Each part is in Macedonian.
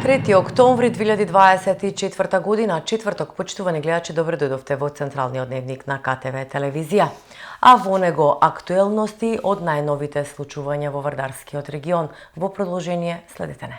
3 октомври 2024 година, четврток, почитувани гледачи, добро дојдовте во Централниот дневник на КТВ телевизија. А во него актуелности од најновите случувања во Вардарскиот регион. Во продолжение следете не.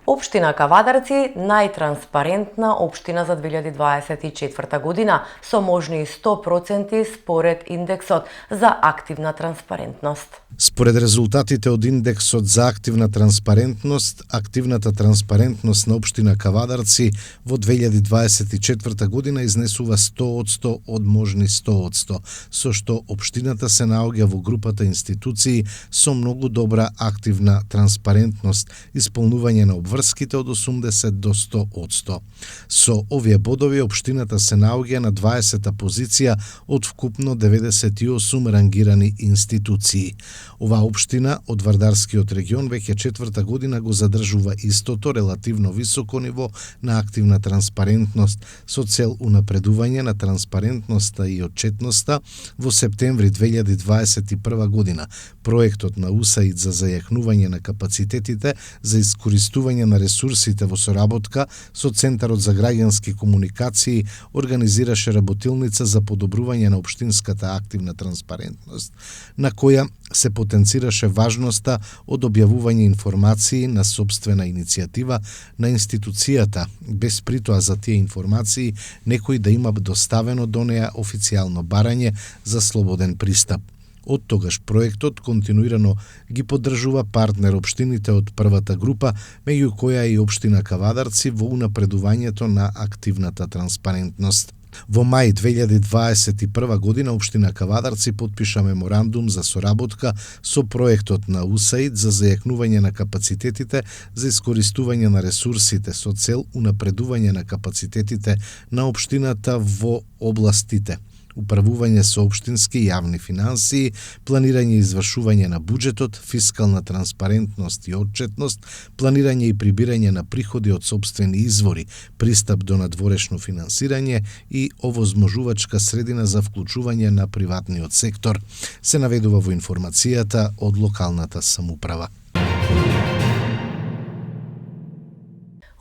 Општина Кавадарци најтранспарентна општина за 2024 година со можни 100% според индексот за активна транспарентност. Според резултатите од индексот за активна транспарентност, активната транспарентност на општина Кавадарци во 2024 година изнесува 100% од можни 100%, со што општината се наоѓа во групата институции со многу добра активна транспарентност, исполнување на обврските од 80 до 100%. Со овие бодови општината се наоѓа на 20-та позиција од вкупно 98 рангирани институции. Оваа општина од Вардарскиот регион веќе четврта година го задржува истото релативно високо ниво на активна транспарентност со цел унапредување на транспарентноста и отчетноста. Во септември 2021 година проектот на УСАИД за зајакнување на капацитетите за искористување на ресурсите во соработка со Центарот за граѓански комуникации организираше работилница за подобрување на општинската активна транспарентност, на која се потенцираше важноста од објавување информации на собствена иницијатива на институцијата, без притоа за тие информации некој да има доставено до неа официјално барање за слободен пристап. Од тогаш проектот континуирано ги поддржува партнер општините од првата група, меѓу која и општина Кавадарци во унапредувањето на активната транспарентност. Во мај 2021 година општина Кавадарци подпиша меморандум за соработка со проектот на УСАИД за зајакнување на капацитетите за искористување на ресурсите со цел унапредување на капацитетите на општината во областите: управување со општински јавни финансии, планирање и извршување на буџетот, фискална транспарентност и отчетност, планирање и прибирање на приходи од сопствени извори, пристап до надворешно финансирање и овозможувачка средина за вклучување на приватниот сектор, се наведува во информацијата од локалната самоуправа.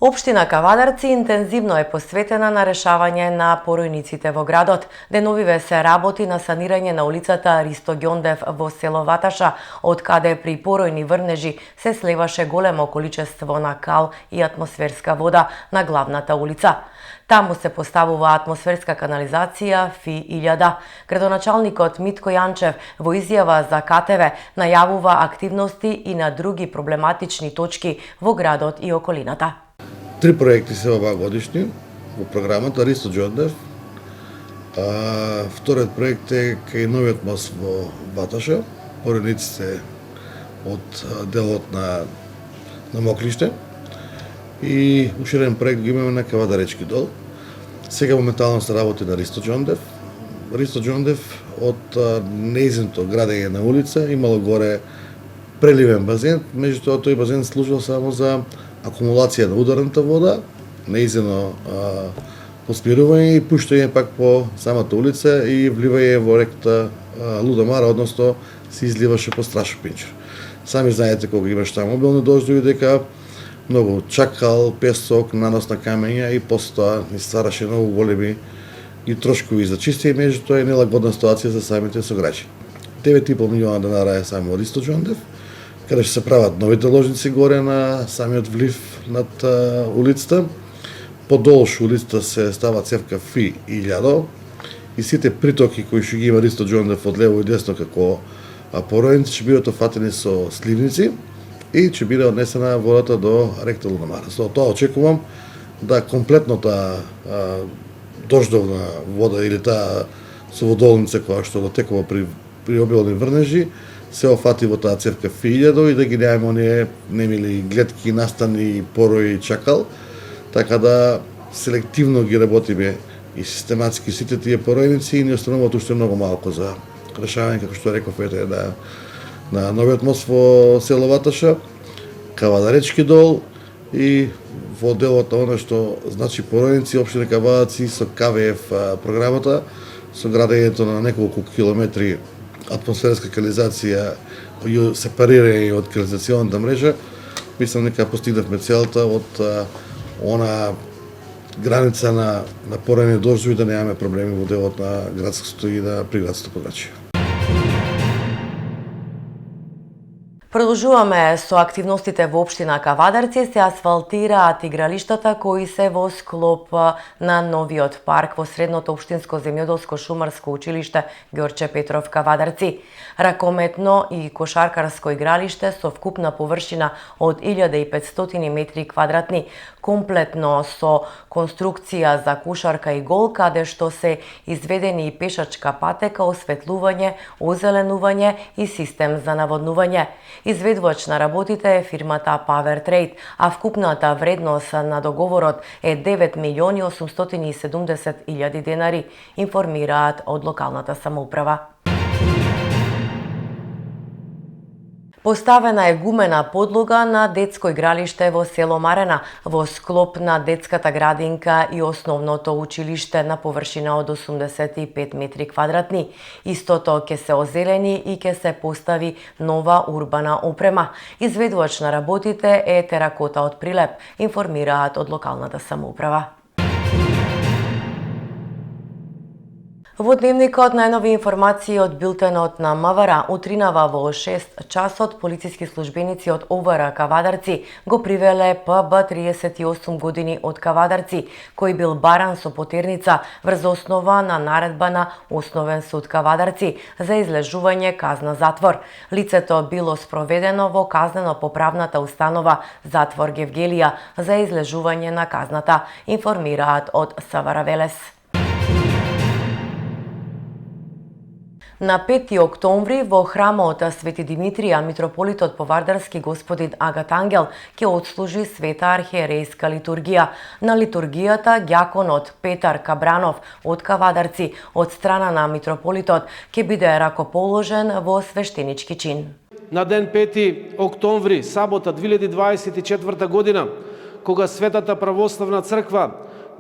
Општина Кавадарци интензивно е посветена на решавање на поројниците во градот. Деновиве се работи на санирање на улицата Ристо Ѓондев во село Ваташа, од каде при поројни врнежи се слеваше големо количество на кал и атмосферска вода на главната улица. Таму се поставува атмосферска канализација ФИ-1000. Градоначалникот Митко Јанчев во изјава за КТВ најавува активности и на други проблематични точки во градот и околината. 3 проекти се оваагодишни во програмата Ристо Ѓондев. Вториот проект е кај новиот мост во Ваташа, поројниците од делот на Моклиште. И уширен проект го имаме на Кавадаречки дол. Сега моментално се работи на Ристо Ѓондев. Ристо Ѓондев од неизното градење на улица имало горе преливен базен, меѓутоа тој базен служил само за акумулација на ударната вода, неизено поспирување и пуштање пак по самата улица и вливање во реката Лудомара, односно се изливаше по Страшо Пинчер. Сами знаете кога имаш таму обилни дождови дека многу чакал, песок, нанос на камења и после тоа ни ствараше многу големи и трошкови за чистење, меѓутоа е нелагодна ситуација за самите сограѓани. 9,5 милиона денара е само од Ристо Ѓондев, каде ќе се прават новите ложници горе на самиот влив над улицата. Подолж улицата се става цевка ФИ-1000 и сите притоки кои што ги има Ристо Ѓондев од лево и десно како поројници ќе бидат офатени со сливници и ќе биде однесена водата до реката Лудомара. Со тоа очекувам да комплетната дождовна вода или таа соводолница која што дотекува при обилни врнежи се офати во таа цевка ФИ-1000 и да ги немаме оние немили гледки, настани, порои и чакал, така да селективно ги работиме и систематски сите тие поројници и ни остануваат уште многу малку за решавање, како што реков, на новиот мост во село Ваташа, Кавадаречки дол и во делот на оно што значи поројници, општина Кавадарци со КВФ програмата, со градењето на неколку километри атмосферска канализација ја сепарирање од канализационата мрежа, мислам дека постигнавме целта од она граница на порање дождови да немаме проблеми во делот на градското и на приградското подрачје. Продолжуваме со активностите во општина Кавадарци. Се асфалтираат игралиштата кои се во склоп на новиот парк во средното општинско земјоделско шумарско училиште Ѓорче Петров Кавадарци. Ракометно и кошаркарско игралиште со вкупна површина од 1500 метри квадратни, комплетно со конструкција за кошарка и гол, каде што се изведени и пешачка патека, осветлување, озеленување и систем за наводнување. Изведувач на работите е фирмата Power Trade, а вкупната вредност на договорот е 9.870.000 денари, информираат од локалната самоуправа. Поставена е гумена подлога на детско игралиште во село Марена, во склоп на детската градинка и основното училиште на површина од 85 метри квадратни. Истото ќе се озелени и ќе се постави нова урбана опрема. Изведувач на работите е теракота од Прилеп, информираат од локалната самоуправа. Во дневникот најнови информации од билтенот на МВР, утринава во 6 часот полициски службеници од ОВР Кавадарци го привеле ПБ 38 години од Кавадарци, кој бил баран со потерница врз основа на наредба на Основен суд Кавадарци за излежување казна затвор. Лицето било спроведено во казнено-поправната установа Затвор Гевгелија за излежување на казната, информираат од СВР Велес. На 5 октомври во храмот Свети Димитрија, митрополитот Повардарски господин Агат Ангел ќе отслужи света архиерејска литургија. На литургијата ѓаконот Петар Кабранов од Кавадарци од страна на митрополитот ќе биде ракоположен во свештенички чин. На ден 5 октомври, сабота 2024 година, кога Светата православна црква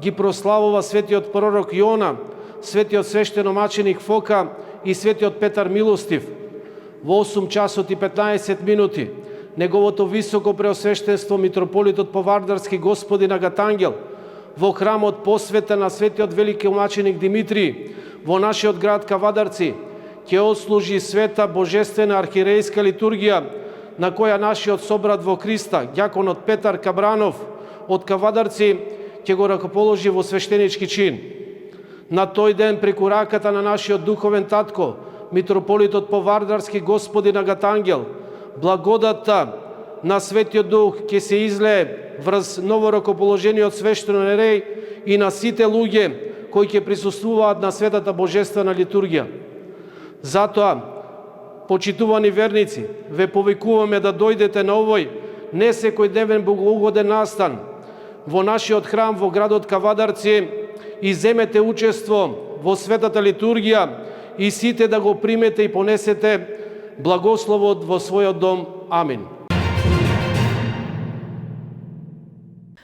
ги прославува светиот пророк Јона, светиот свештеномаченик Фока и светиот Петар Милостив, во 8 часот и 15 минути, неговото високо преосвештенство митрополитот Повардарски господин Агат Ангел во храмот посветен на светиот велики маченик Димитрий во нашиот град Кавадарци ќе отслужи света божествена архиерејска литургија, на која нашиот собрат во Христа, ѓаконот Петар Кабранов од Кавадарци, ќе го ракоположи во свештенички чин. На тој ден, преку раката на нашиот духовен татко, митрополитот Повардарски господин Агат Ангел, благодатта на Светиот Дух ќе се излее врз новоракоположениот свештен ереј и на сите луѓе кои ќе присуствуваат на светата божествена литургија. Затоа, почитувани верници, ве повикуваме да дојдете на овој не секојдневен богоугоден настан во нашиот храм во градот Кавадарци и земете учество во светата литургија и сите да го примете и понесете благословот во својот дом. Амин.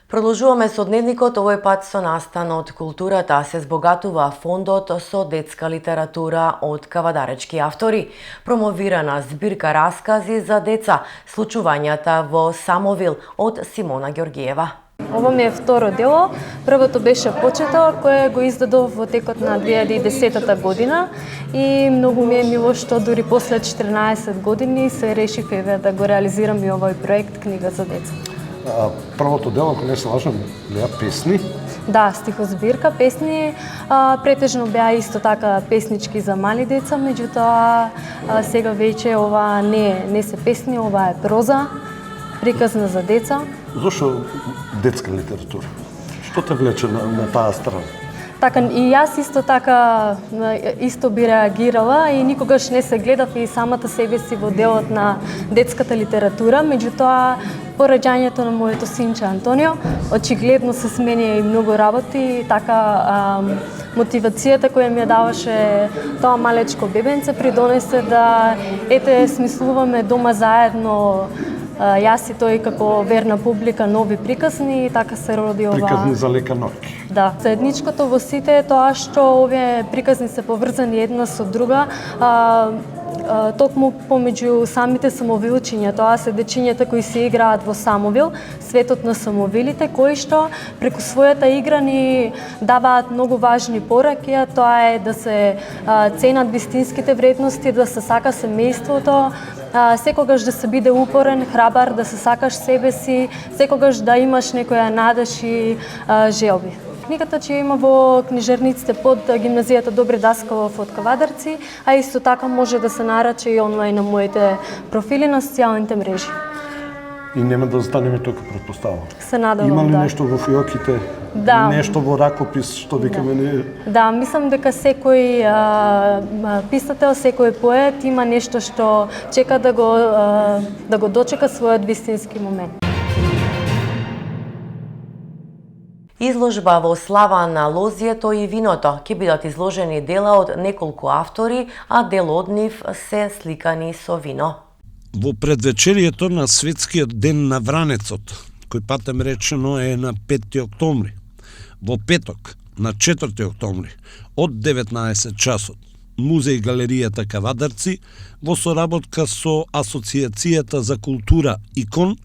Продолжуваме со дневникот, овој пат со настан од културата. Се збогатува фондот со детска литература од кавадаречки автори. Промовирана збирка раскази за деца, случувањата во Самовил од Симона Ѓоргиева. Ова ми е второ дело. Првото беше Почеток, кое го издадов во текот на 2010 година и многу ми е мило што дури после 14 години се решив да го реализирам и овој проект Книга за деца. Првото дело, ако не се лажам, беа песни? Да, стихозбирка, песни, претежно беа исто така песнички за мали деца, меѓутоа сега веќе ова не се песни, ова е проза, приказна за деца. Зошто детска литература? Што те влече на таа страна? Така, и јас исто би реагирала и никогаш не се гледав и самата себе си во делот на детската литература, меѓутоа по раѓањето на моето синче Антонио, очигледно се сменија и многу работи, така мотивацијата која ми ја даваше тоа малечко бебенце придонесе да смислуваме дома заедно, јас и тој како верна публика, нови приказни и така се роди ова. Приказни за лека ноќ. Да. Заедничкото во сите е тоа што овие приказни се поврзани една со друга. токму помеѓу самите самовилчиња, тоа се дечињата кои се играат во самовил, светот на самовилите, кои што преку својата игра ни даваат многу важни пораки, а тоа е да се ценат вистинските вредности, да се сака семејството, секогаш да се биде упорен, храбар, да се сакаш себе си, секогаш да имаш некоја надеж и желби. Книгата ќе има во книжарниците под гимназијата Добри Даскалов од Кавадарци, а исто така може да се нарача и онлайн на моите профили на социјалните мрежи. И нема да останеме тука, предпоставам. Се надевам, Има ли да. нешто во фиоките? Да. Нешто во ракопис, што викаме не... Да, мислам дека секој писател, секој поет има нешто што чека да го дочека својот вистински момент. Изложба во слава на лозието и виното ќе бидат изложени дела од неколку автори, а дел од нив се сликани со вино. Во предвечерието на Светскиот ден на Вранецот, кој патем речено е на 5 октомври, во петок, на 4 октомври, од 19 часот, Музеј галеријата Кавадарци, во соработка со Асоцијацијата за култура ИКОН,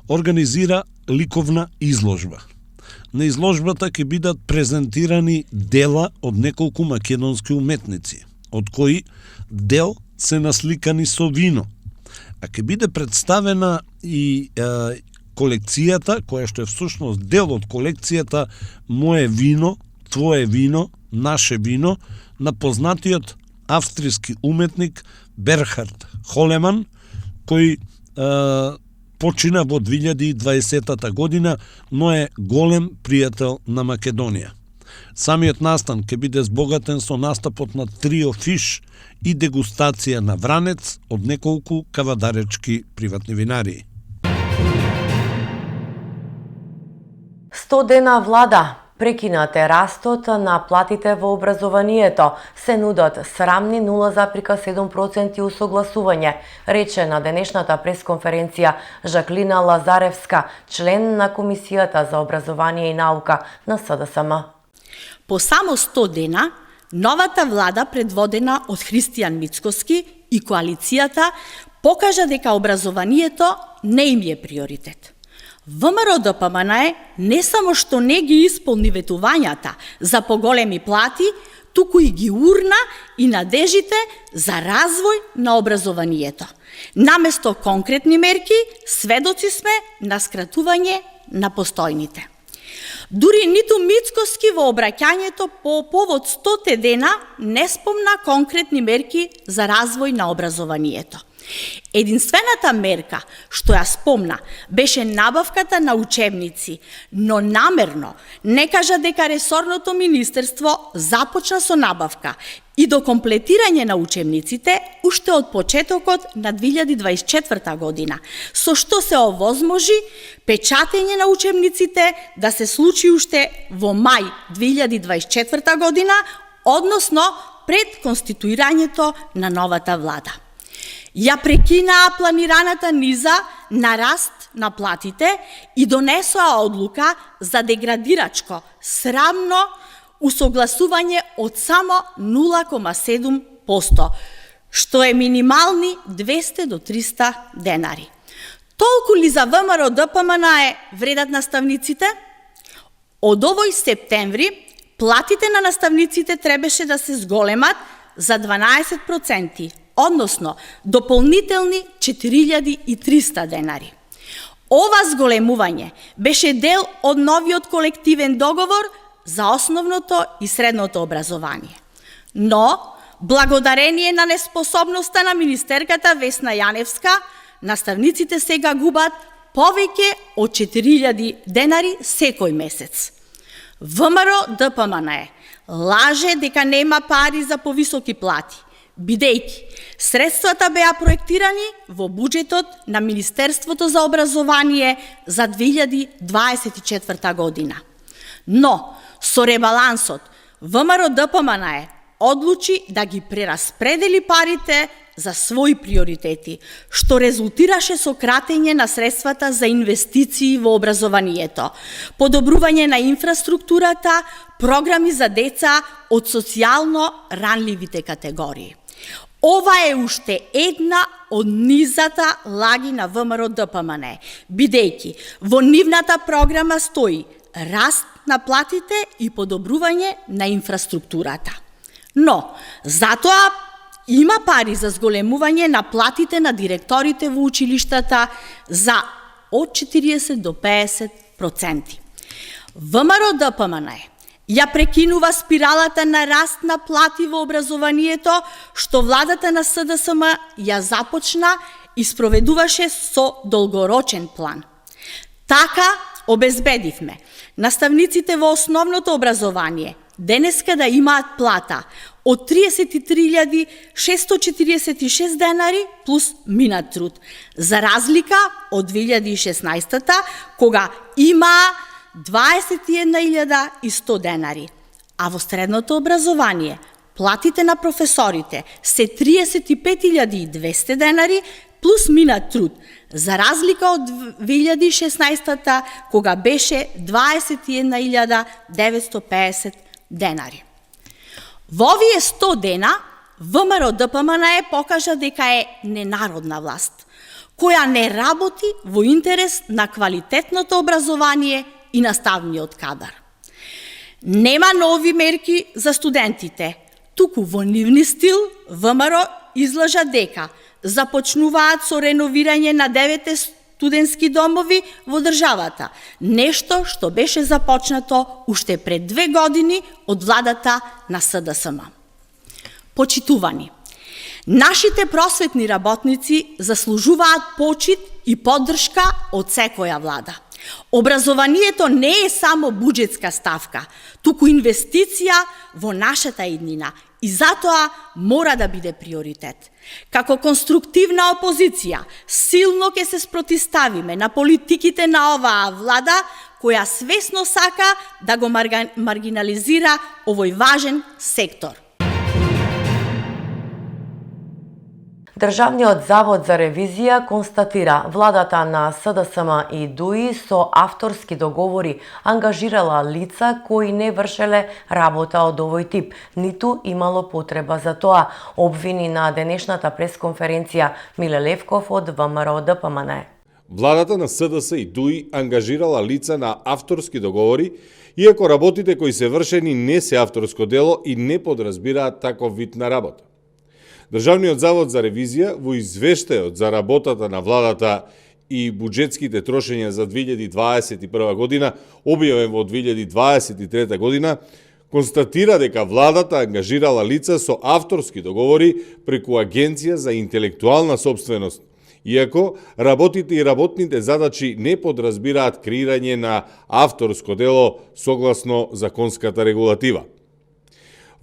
организира ликовна изложба. На изложбата ќе бидат презентирани дела од неколку македонски уметници, од кои дел се насликани со вино, а ќе биде представена и колекцијата, која што е всушност дел од колекцијата Моје вино, Твое вино, Наше вино, на познатиот австријски уметник Берхард Холеман, кој почина во 2020 година, но е голем пријател на Македонија. Самиот настан ќе биде збогатен со настапот на трио фиш и дегустација на вранец од неколку кавадаречки приватни винарии. 100 дена влада. Прекинате растот на платите во образованието, се нудат срамни 0,7% усогласување, рече на денешната пресконференција Жаклина Лазаревска, член на Комисијата за образование и наука на СДСМ. По само 100 дена, новата влада предводена од Христијан Мицкоски и коалицијата покажа дека образованието не им е приоритет. ВМРО-ДПМН не само што не ги исполни ветувањата за поголеми плати, туку и ги урна и надежите за развој на образованието. Наместо конкретни мерки, сведоци сме на скратување на постојните. Дури ниту Мицкоски во обраќањето по повод 100 дена не спомна конкретни мерки за развој на образованието. Единствената мерка што ја спомна беше набавката на учебници, но намерно не кажа дека ресорното министерство започна со набавка и до комплетирање на учебниците уште од почетокот на 2024 година, со што се овозможи печатење на учебниците да се случи уште во мај 2024 година, односно пред конституирањето на новата влада. Ја прекинаа планираната низа на раст на платите и донесоа одлука за деградирачко, срамно усогласување од само 0,7%, што е минимални 200 до 300 денари. Толку ли за ВМРО-ДПМН е вредат наставниците? Од овој септември платите на наставниците требаше да се зголемат за 12%, односно дополнителни 4300 денари. Ова зголемување беше дел од новиот колективен договор за основното и средното образование. Но, благодарение на неспособноста на министерката Весна Јаневска, наставниците сега губат повеќе од 4000 денари секој месец. ВМРО-ДПМН лаже дека нема пари за повисоки плати, бидејќи средствата беа проектирани во буџетот на Министерството за образование за 2024 година. Но, со ребалансот, ВМРО-ДПМН одлучи да ги прераспредели парите за своји приоритети, што резултираше со кратење на средствата за инвестиции во образованието, подобрување на инфраструктурата, програми за деца од социјално ранливите категории. Ова е уште една од низата лаги на ВМРО ДПМН, бидејќи во нивната програма стои раст на платите и подобрување на инфраструктурата. Но, затоа има пари за зголемување на платите на директорите во училиштата за од 40 до 50%. ВМРО ДПМН ја прекинува спиралата на раст на плати во образованието, што владата на СДСМ ја започна и спроведуваше со долгорочен план. Така обезбедивме наставниците во основното образование денеска да имаат плата од 33.646 денари плюс минат труд, за разлика од 2016-та, кога имаа 21.100 денари, а во средното образование платите на професорите се 35.200 денари плюс минат труд, за разлика од 2016-та, кога беше 21.950 денари. Во овие 100 дена, ВМРО ДПМН покажа дека е ненародна власт, која не работи во интерес на квалитетното образование и наставниот кадар. Нема нови мерки за студентите, туку во нивни стил ВМРО излажа дека започнуваат со реновирање на 9 студентски домови во државата, нешто што беше започнато уште пред 2 години од владата на СДСМ. Почитувани, нашите просветни работници заслужуваат почит и поддршка од секоја влада. Образованието не е само буџетска ставка, туку инвестиција во нашата иднина и затоа мора да биде приоритет. Како конструктивна опозиција, силно ќе се спротивставиме на политиките на оваа влада, која свесно сака да го маргинализира овој важен сектор. Државниот завод за ревизија констатира владата на СДСМ и ДУИ со авторски договори ангажирала лица кои не вршеле работа од овој тип, ниту имало потреба за тоа, обвини на денешната пресконференција Миле Левков од ВМРО ДПМН. Владата на СДС и ДУИ ангажирала лица на авторски договори, иако работите кои се вршени не се авторско дело и не подразбираат таков вид на работа. Државниот завод за ревизија во извештајот за работата на владата и буџетските трошења за 2021 година, објавен во 2023 година, констатира дека владата ангажирала лица со авторски договори преку Агенција за интелектуална сопственост, иако работите и работните задачи не подразбираат креирање на авторско дело согласно законската регулатива.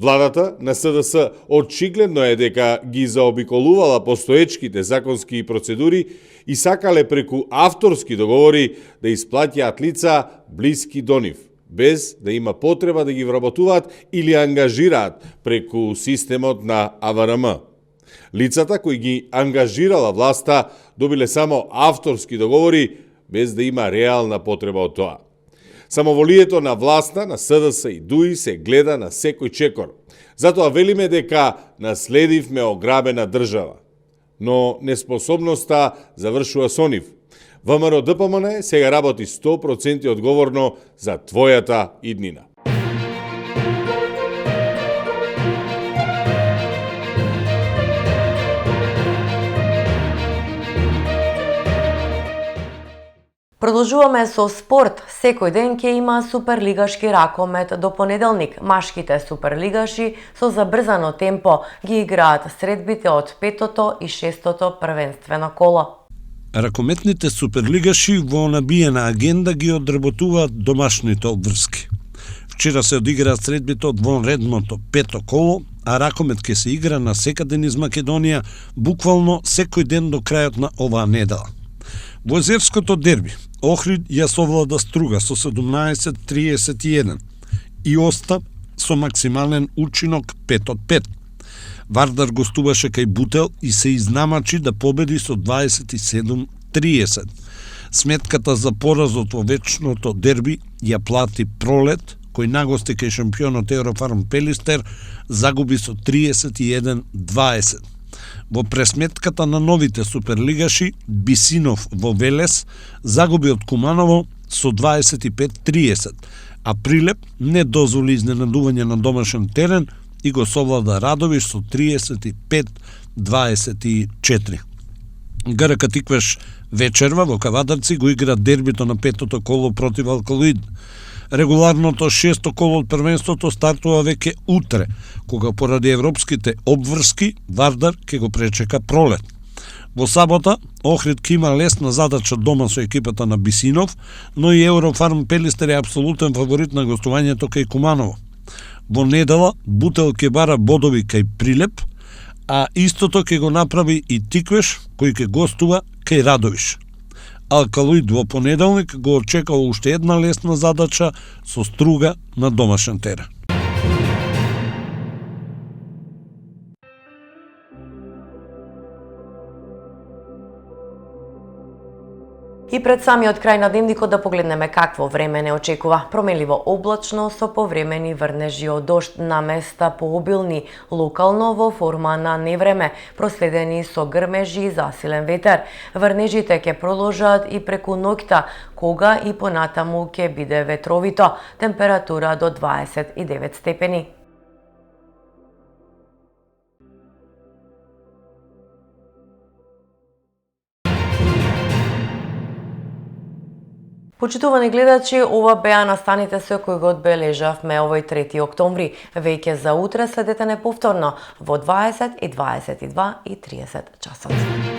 Владата на СДС очигледно е дека ги заобиколувала постоечките законски процедури и сакале преку авторски договори да исплаќаат лица блиски до нив, без да има потреба да ги вработуваат или ангажираат преку системот на АВРМ. Лицата кои ги ангажирала власта добиле само авторски договори без да има реална потреба од тоа. Самоволието на власта, на СДС и ДУИ се гледа на секој чекор. Затоа велиме дека наследивме ограбена држава. Но неспособноста завршува со нив. ВМРО ДПМН сега работи 100% одговорно за твојата иднина. Продолжуваме со спорт. Секој ден ќе има суперлигашки ракомет до понеделник. Машките суперлигаши со забрзано темпо ги играат средбите од 5-то и 6-то првенствено коло. Ракометните суперлигаши во набиена агенда ги одработуваат домашните обврски. Вчера се одиграат средбите од вонредното 5-то коло, а ракомет ќе се игра на секаде низ Македонија буквално секој ден до крајот на оваа недела. Во езерското дерби Охрид ја совлада Струга со 17-31 и Оста со максимален учинок 5 од 5. Вардар гостуваше кај Бутел и се изнамачи да победи со 27-30. Сметката за поразот во вечното дерби ја плати Пролет, кој нагости кај шампионот Еврофарм Пелистер загуби со 31-20. Во пресметката на новите суперлигаши, Бисинов во Велес загуби од Куманово со 25-30, а Прилеп не дозволи изненадување на домашен терен и го совлада Радовиш со 35-24. ГРК Тиквеш вечерва во Кавадарци го игра дербито на петото коло против Алкалоид. Регуларното шесто коло од првенството стартува веќе утре, кога поради европските обврски Вардар ќе го пречека Пролет. Во сабота Охрид ќе има лесна задача дома со екипата на Бисинов, но и Еврофарм Пелистер е апсолутен фаворит на гостувањето кај Куманово. Во недела Бутел ќе бара бодови кај Прилеп, а истото ќе го направи и Тиквеш, кој ќе гостува кај Радовиш. Алкалоид во понеделник го очекува уште една лесна задача со Струга на домашен терен. И пред самиот крај на дневникот да погледнеме какво време не очекува. Променливо облачно со повремени врнежи од дожд на места пообилни, локално во форма на невреме, проследени со грмежи и засилен ветер. Врнежите ќе продолжат и преку ноќта, кога и понатаму ќе биде ветровито, температура до 29 степени. Почитувани гледачи, ова беа настаните со кои го одбележавме овој 3 октомври. Веќе за утре следете неповторно во 20 и 22 и 30 часот.